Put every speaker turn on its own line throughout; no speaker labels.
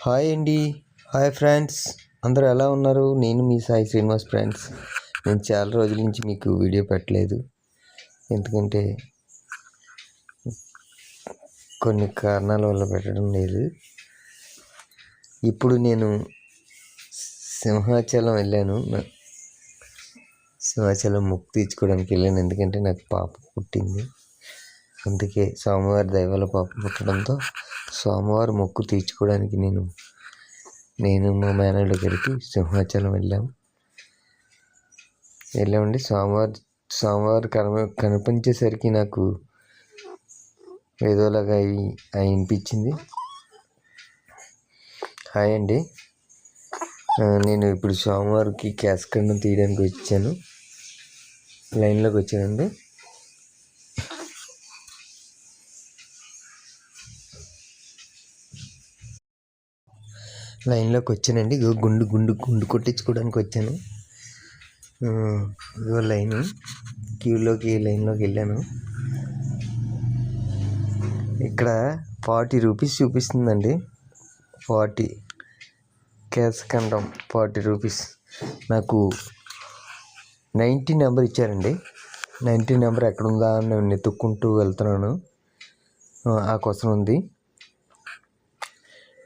Hi అండి. Hi friends, అందరూ ఎలా ఉన్నారు? నేను మీ సాయి శ్రీనివాస్ ఫ్రెండ్స్. నేను చాలా రోజుల నుంచి మీకు వీడియో పెట్టలేదు, ఎందుకంటే కొన్ని కారణాల వల్ల పెట్టడం లేదు. ఇప్పుడు నేను సింహాచలం వెళ్ళాను. సింహాచలం మొక్కు తీర్చుకోవడానికి వెళ్ళాను, ఎందుకంటే నాకు పాప పుట్టింది. అందుకే స్వామివారి దయ వల్ల పాప పుట్టడంతో స్వామివారి మొక్కు తీర్చుకోవడానికి నేను మా మేనల్లుడు కలిపి సింహాచలం వెళ్ళామండి. స్వామివారు కనిపించేసరికి నాకు ఏదోలాగా అనిపించింది. హాయ్ అండి. నేను ఇప్పుడు స్వామివారికి కేశఖండం తీయడానికి వచ్చాను. లైన్లోకి వచ్చానండి. గుండు కొట్టించుకోవడానికి వచ్చాను. ఇదిగో లైన్లోకి వెళ్ళాను. ఇక్కడ 40 రూపీస్ చూపిస్తుందండి. 40 కేశఖండం 40 రూపీస్. నాకు 90 నెంబర్ ఇచ్చారండి. 90 నెంబర్ ఎక్కడుందా అని నేను వెతుక్కుంటూ వెళ్తున్నాను. ఆ క్వశ్చన్ ఉంది.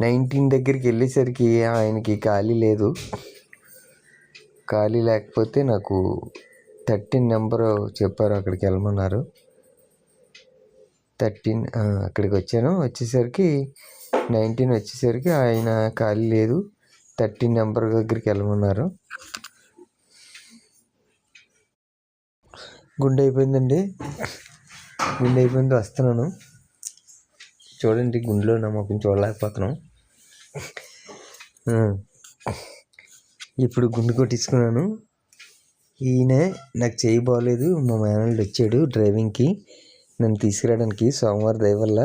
19 దగ్గరికి వెళ్ళేసరికి ఆయనకి ఖాళీ లేదు. ఖాళీ లేకపోతే నాకు 13 నెంబరు చెప్పారు, అక్కడికి వెళ్ళమన్నారు. 13 అక్కడికి వచ్చేసరికి 19 వచ్చేసరికి ఆయన ఖాళీ లేదు. 13 నెంబర్ దగ్గరికి వెళ్ళమన్నారు. గుండె అయిపోయింది, వస్తున్నాను. చూడండి, గుండెలో నమ్మకం చూడలేకపోతున్నాం. ఇప్పుడు గుండు కొట్టించుకున్నాను. ఈయన నాకు చేయి బాగోలేదు, మా మేనల్లుడు వచ్చాడు డ్రైవింగ్కి నన్ను తీసుకురావడానికి. స్వామివారి దయ వల్ల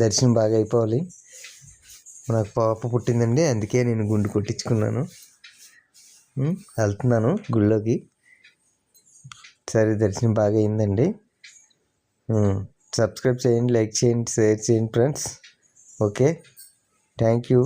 దర్శనం బాగా అయిపోవాలి. నాకు పాప పుట్టిందండి, అందుకే నేను గుండు కొట్టించుకున్నాను. వెళ్తున్నాను గుళ్ళోకి. సరే, దర్శనం బాగా అయిందండి. సబ్స్క్రైబ్ చేయండి, లైక్ చేయండి, షేర్ చేయండి ఫ్రెండ్స్. Okay, thank you.